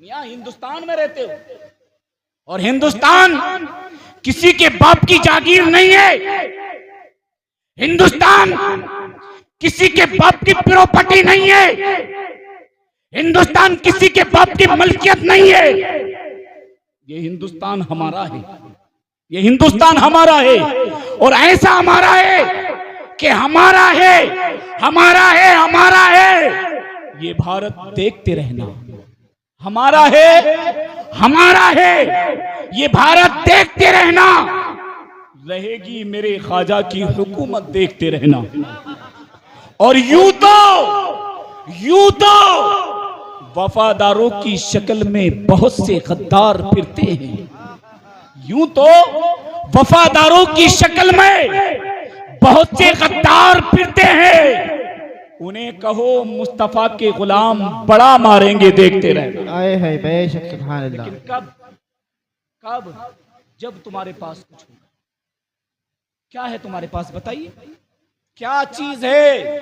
यहाँ हिंदुस्तान में रहते हो, और हिंदुस्तान किसी के बाप की जागीर नहीं है। हिंदुस्तान किसी के बाप की प्रॉपर्टी नहीं है। हिंदुस्तान किसी के बाप की मलकियत नहीं है। ये हिंदुस्तान हमारा है, ये हिंदुस्तान हमारा है, और ऐसा हमारा है कि हमारा है, हमारा है, हमारा है। ये भारत देखते रहना, हमारा है, हमारा है, ये भारत देखते रहना। रहेगी मेरे ख्वाजा की हुकूमत देखते रहना। और यूं तो वफादारों की शक्ल में बहुत से गद्दार फिरते हैं। यूं तो वफादारों की शक्ल में बहुत से गद्दार फिरते हैं। उन्हें कहो मुस्तफा के गुलाम बड़ा मारेंगे देखते रहे। आए है बेशक सुभान अल्लाह। लेकिन कब जब तुम्हारे पास कुछ होगा। क्या है तुम्हारे पास, बताइए क्या चीज है?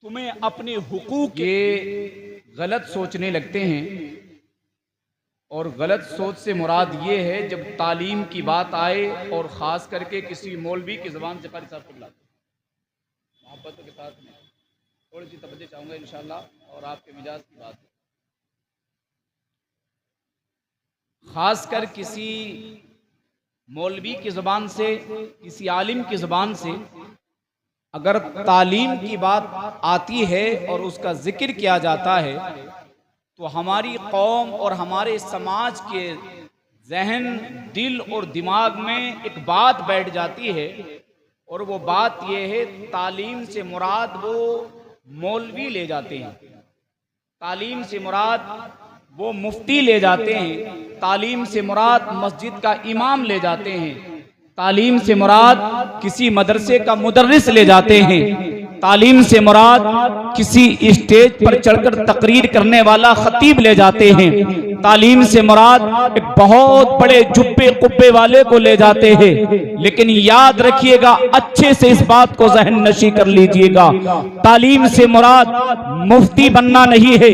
तुम्हें अपने हुकूक के गलत सोचने लगते हैं, और गलत सोच से मुराद ये है जब तालीम की बात आए और ख़ास करके किसी मौलवी की ज़बान से कारी साहब को बुलाते हैं। मोहब्बतों के साथ में थोड़ी सी तवज्जो चाहूँगा इंशाअल्लाह, और आपके मिजाज की बात है। ख़ास कर किसी मौलवी की ज़बान से, किसी आलिम की ज़बान से अगर तालीम की बात आती है और उसका जिक्र किया जाता है, तो हमारी कौम और हमारे समाज के जहन, दिल और दिमाग में एक बात बैठ जाती है, और वो बात ये है तालीम से मुराद वो मौलवी ले जाते हैं, तालीम से मुराद वो मुफ्ती ले जाते हैं, तालीम से मुराद मस्जिद का इमाम ले जाते हैं, तालीम से मुराद किसी मदरसे का मुदर्रिस ले जाते हैं, तालीम से मुराद किसी स्टेज पर चढ़कर तकरीर करने वाला खतीब ले जाते हैं, तालीम से मुराद एक बहुत बड़े जुब्बे कुब्बे वाले को ले जाते हैं। लेकिन याद रखिएगा, अच्छे से इस बात को जहन नशी कर लीजिएगा, तालीम से मुराद मुफ्ती बनना नहीं है,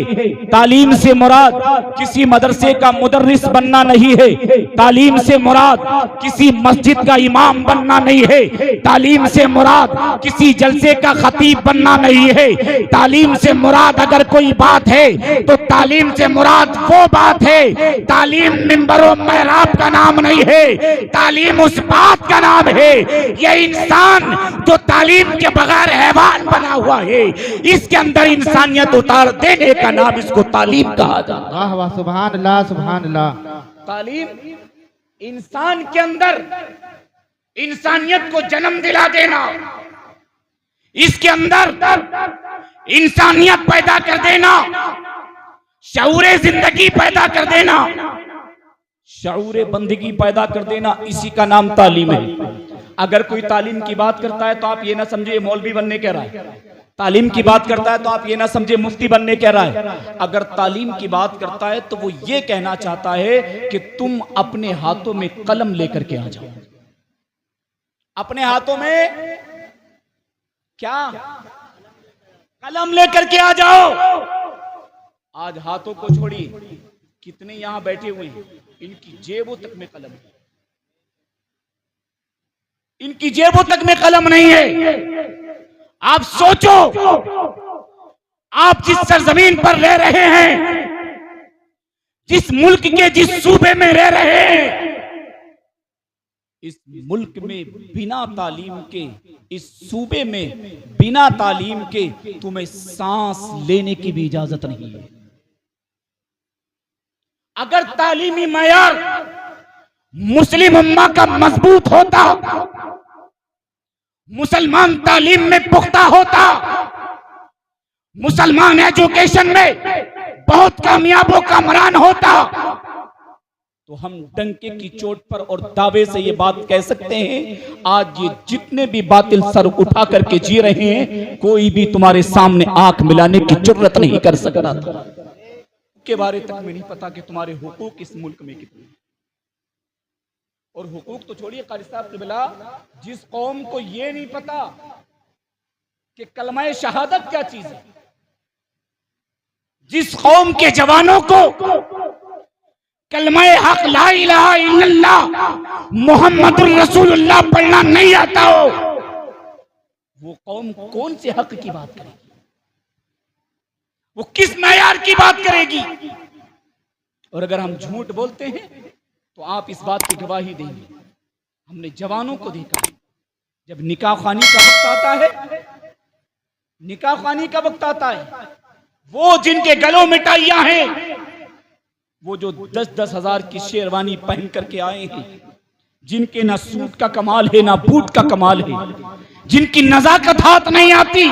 तालीम से मुराद किसी मदरसे का मुदर्रिस बनना नहीं है, तालीम से मुराद किसी मस्जिद का इमाम बनना नहीं है, तालीम से मुराद किसी जलसे का खतीब बनना नहीं है। तालीम से मुराद अगर कोई बात है तो तालीम से मुराद वो बात है, तालीम मिंबरों महराब का नाम नहीं है, तालीम उस बात का नाम है। ये इंसान जो तालीम के बगैर हैवान बना हुआ है, इसके अंदर इंसानियत उतार देने का नाम इसको तालीम कहा जाता है। वाह वाह सुभान अल्लाह सुभान अल्लाह। तालीम इंसान के अंदर इंसानियत को जन्म दिला देना, इसके अंदर इंसानियत पैदा कर देना, शऊरे जिंदगी पैदा कर देना, शऊरे बंदगी पैदा कर देना, इसी का नाम तालीम है। अगर कोई तालीम की बात करता है तो आप ये ना समझे मौलवी बनने कह रहा है, तालीम की बात करता है तो आप ये ना समझे मुफ्ती बनने कह रहा है। अगर तालीम की बात करता है तो वो ये कहना चाहता है कि तुम अपने हाथों में कलम लेकर के आ जाओ, अपने हाथों में क्या, कलम लेकर के आ जाओ। आज हाथों को छोड़िए, कितने यहां बैठे हुए हैं, इनकी जेबों तक में कलम है, इनकी जेबों तक में कलम नहीं है। आप सोचो, आप जिस सरजमीन पर रह रहे हैं, जिस मुल्क के जिस सूबे में रह रहे हैं, इस मुल्क में बिना तालीम के, इस सूबे में बिना तालीम के तुम्हें सांस लेने की भी इजाजत नहीं है। अगर तालीमी मयार मुस्लिम उम्मा का मजबूत होता, मुसलमान तालीम में पुख्ता होता, मुसलमान एजुकेशन में बहुत कामयाबों का मरान होता, तो हम डंके की चोट पर और दावे से ये बात कह सकते हैं, आज ये जितने भी बातिल सर उठा करके जी रहे हैं, कोई भी तुम्हारे सामने आंख मिलाने की जरूरत नहीं कर सकता था। के बारे तक में नहीं पता कि तुम्हारे हुकूक इस मुल्क में कितने हैं। और हुकूक तो छोड़िए कारी साहब क़िबला, जिस कौम को ये नहीं पता कि कलमा शहादत क्या चीज है, जिस कौम के जवानों को कलमा हक ला इलाहा इल्लल्लाह मुहम्मदुर रसूलुल्लाह पढ़ना नहीं आता हो, वो कौम कौन से हक की बात करेगी? वो किस मयार की बात करेगी? और अगर हम झूठ बोलते हैं तो आप इस बात की गवाही देंगे। हमने जवानों को देखा, जब निकाह खानी का वक्त आता है, निकाह खानी का वक्त आता है, वो जिनके गलों में टाइयां हैं, वो जो 10-10 हजार की शेरवानी पहन करके आए हैं, जिनके ना सूट का कमाल है ना बूट का कमाल है, जिनकी नजाकत हाथ नहीं आती,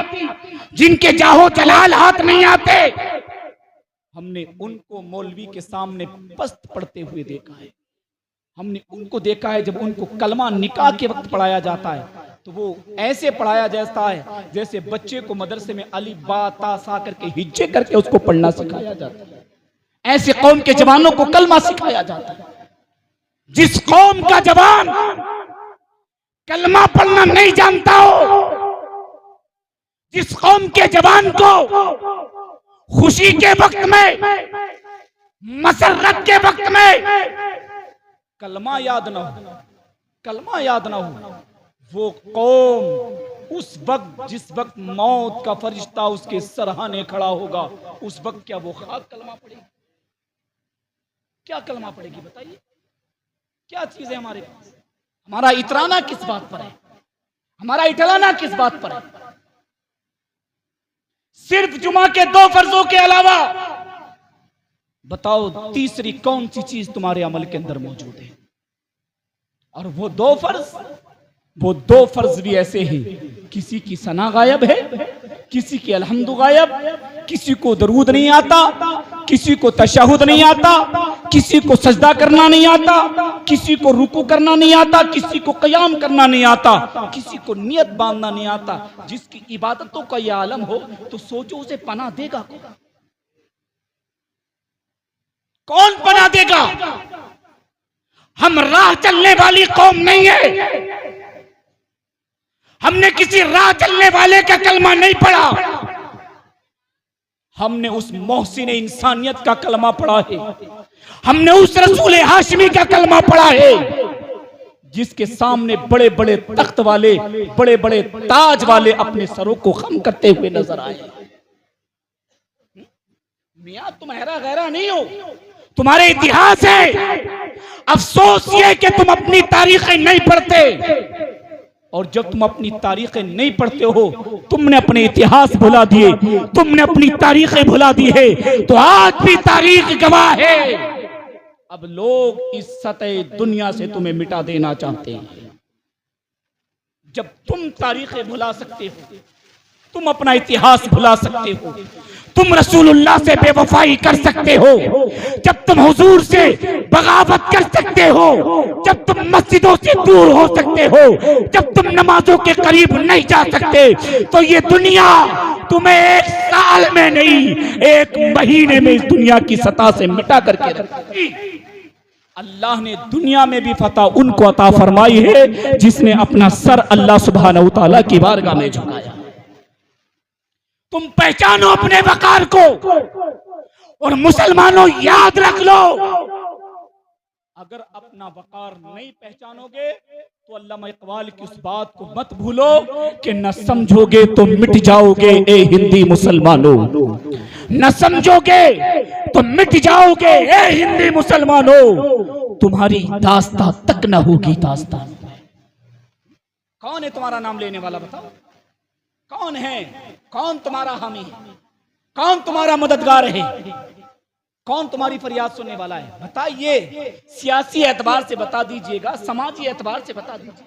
जिनके जाहो जलाल हाथ नहीं आते, हमने उनको मौलवी के सामने पस्त पढ़ते हुए देखा है। हमने उनको देखा है जब उनको कलमा निकाह के वक्त पढ़ाया जाता है तो वो ऐसे पढ़ाया जाता है जैसे बच्चे को मदरसे में अली बा ता सा करके हिज्जे करके उसको पढ़ना सिखाया जाता है। ऐसे कौम के जवानों को कलमा सिखाया जाता है। जिस कौम का जवान कलमा पढ़ना नहीं जानता हो, जिस कौम के जवान को खुशी के वक्त में, मसरत के वक्त में कलमा याद ना हो, कलमा याद ना हो, वो कौम उस वक्त जिस वक्त मौत का फरिश्ता उसके सरहाने खड़ा होगा, उस वक्त क्या वो खाक कलमा पड़ेगी? क्या कलमा पड़ेगी बताइए? क्या चीज है हमारे पास? हमारा इतराना किस बात पर है? हमारा इटलाना किस बात पर है? सिर्फ जुमा के 2 फर्जों के अलावा बताओ तीसरी कौन सी चीज तुम्हारे अमल के अंदर मौजूद है? और वो 2 फर्ज भी ऐसे हैं, किसी की सना गायब है, किसी की अलहम्दु गायब, किसी को दरूद नहीं आता, किसी को तशहुद नहीं आता, किसी को सजदा करना नहीं आता, किसी को रुकू करना नहीं आता, किसी को क़याम करना नहीं आता, किसी को नियत बांधना नहीं आता। जिसकी इबादतों का यह आलम हो तो सोचो उसे पनाह देगा कौन? पनाह देगा? हम राह चलने वाली कौम नहीं है। हमने किसी राह चलने वाले का कलमा नहीं पढ़ा, हमने उस मोहसिन इंसानियत का कलमा पढ़ा है। हमने उस रसूल हाशमी का कलमा पढ़ा है जिसके सामने बड़े बड़े तख्त वाले, बड़े बड़े ताज वाले अपने सरों को खम करते हुए नजर आए। मियां तुम हैरा गैरा नहीं हो, तुम्हारे इतिहास है। अफसोस ये कि तुम अपनी तारीखें नहीं पढ़ते, और जब तुम अपनी तारीखें नहीं पढ़ते हो, तुमने अपने इतिहास भुला दिए, तुमने अपनी तारीखें भुला दी है, तो आज भी तारीख गवाह है। अब लोग इस सतह दुनिया से तुम्हें मिटा देना चाहते हैं। जब तुम तारीखें भुला सकते हो, तुम अपना इतिहास भुला सकते हो, तुम रसूलुल्लाह से बेवफाई कर सकते हो, जब तुम हुजूर से बगावत कर सकते हो, जब तुम मस्जिदों से दूर हो सकते हो, जब तुम नमाजों के करीब नहीं जा सकते, तो ये दुनिया तुम्हें 1 साल में नहीं 1 महीने में इस दुनिया की सतह से मिटा करके रखेगी। अल्लाह ने दुनिया में भी फतह उनको अता फरमाई है जिसने अपना सर अल्लाह सुब्हानहू तआला की बारगाह में झुकाया। तुम पहचानो अपने वकार को, और मुसलमानों याद रख लो, अगर अपना वकार नहीं पहचानोगे तो अल्लामा इकबाल की उस बात को मत भूलो कि न समझोगे तो मिट जाओगे ए हिंदी मुसलमानों, न समझोगे तो मिट जाओगे ए हिंदी मुसलमानों, तुम्हारी दास्तां तक न होगी दास्तां। कौन है तुम्हारा नाम लेने वाला? बताओ कौन है? कौन तुम्हारा हामी है? कौन तुम्हारा मददगार है? कौन तुम्हारी फरियाद सुनने वाला है? बताइए। सियासी एतबार से बता दीजिएगा, समाजी एतबार से बता दीजिए।